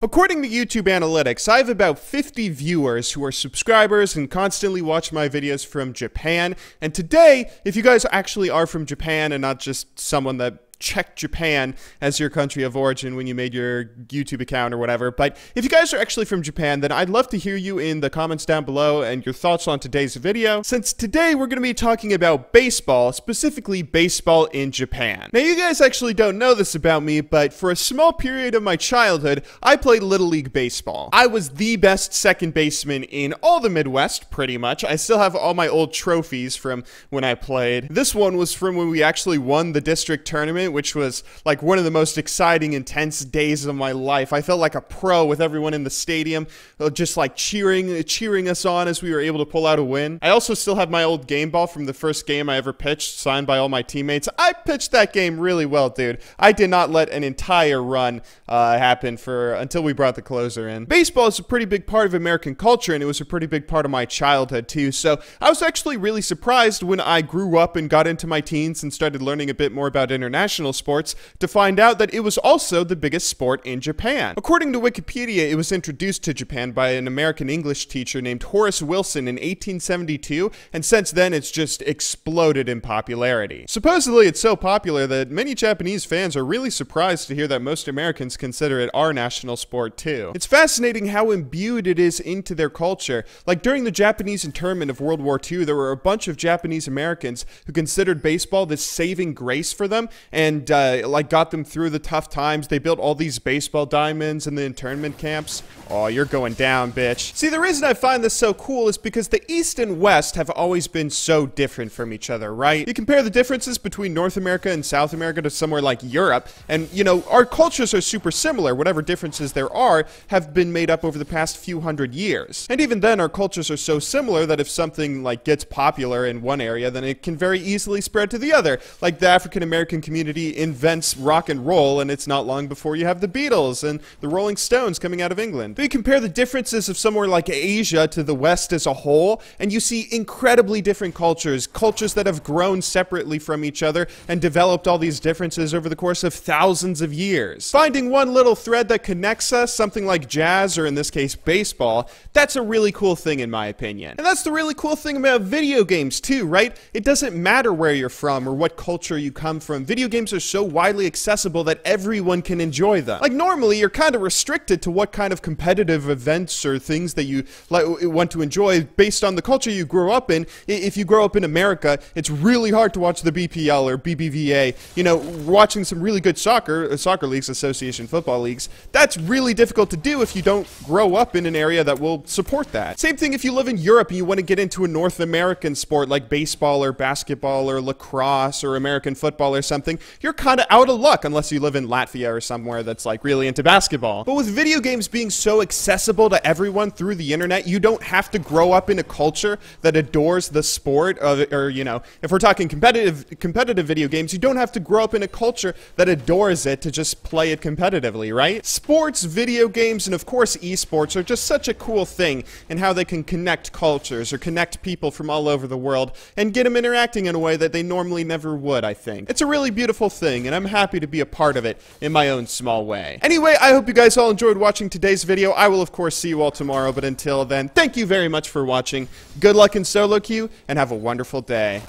According to YouTube analytics, I have about 50 viewers who are subscribers and constantly watch my videos from Japan. And today, if you guys actually are from Japan and not just someone that checked Japan as your country of origin when you made your YouTube account or whatever, but if you guys are actually from Japan, then I'd love to hear you in the comments down below and your thoughts on today's video, since today we're going to be talking about baseball, specifically baseball in Japan. Now, you guys actually don't know this about me, but for a small period of my childhood, I played Little League Baseball. I was the best second baseman in all the Midwest, pretty much. I still have all my old trophies from when I played. This one was from when we actually won the district tournament, which was like one of the most exciting, intense days of my life. I felt like a pro with everyone in the stadium just like cheering us on as we were able to pull out a win. I also still have my old game ball from the first game I ever pitched, signed by all my teammates. I pitched that game really well, dude. I did not let an entire run happen until we brought the closer in. Baseball is a pretty big part of American culture, and it was a pretty big part of my childhood too, so I was actually really surprised when I grew up and got into my teens and started learning a bit more about international sports to find out that it was also the biggest sport in Japan. According to Wikipedia, it was introduced to Japan by an American English teacher named Horace Wilson in 1872, and since then it's just exploded in popularity. Supposedly it's so popular that many Japanese fans are really surprised to hear that most Americans consider it our national sport too. It's fascinating how imbued it is into their culture. Like during the Japanese internment of World War II, there were a bunch of Japanese Americans who considered baseball this saving grace for them, and like got them through the tough times. They built all these baseball diamonds in the internment camps. Oh, you're going down, bitch. See, the reason I find this so cool is because the East and West have always been so different from each other, right? You compare the differences between North America and South America to somewhere like Europe, and you know, our cultures are super similar. Whatever differences there are have been made up over the past few hundred years. And even then, our cultures are so similar that if something like gets popular in one area, then it can very easily spread to the other. Like the African American community invents rock and roll, and it's not long before you have the Beatles and the Rolling Stones coming out of England. But you compare the differences of somewhere like Asia to the West as a whole, and you see incredibly different cultures that have grown separately from each other and developed all these differences over the course of thousands of years. Finding one little thread that connects us, something like jazz, or in this case baseball, that's a really cool thing in my opinion. And that's the really cool thing about video games too, right? It doesn't matter where you're from or what culture you come from. Video games are so widely accessible that everyone can enjoy them. Like normally you're kind of restricted to what kind of competitive events or things that you want to enjoy based on the culture you grow up in. If you grow up in America, it's really hard to watch the BPL or BBVA. You know, watching some really good soccer leagues, association football leagues, that's really difficult to do if you don't grow up in an area that will support that. Same thing if you live in Europe and you want to get into a North American sport like baseball or basketball or lacrosse or American football or something, you're kind of out of luck unless you live in Latvia or somewhere that's like really into basketball. But with video games being so accessible to everyone through the internet, you don't have to grow up in a culture that adores the sport or you know, if we're talking competitive video games, you don't have to grow up in a culture that adores it to just play it competitively, right? Sports, video games, and of course esports are just such a cool thing in how they can connect cultures or connect people from all over the world and get them interacting in a way that they normally never would, I think. It's a really beautiful thing, and I'm happy to be a part of it in my own small way. Anyway, I hope you guys all enjoyed watching today's video. I will of course see you all tomorrow, but until then, thank you very much for watching. Good luck in solo queue, and have a wonderful day.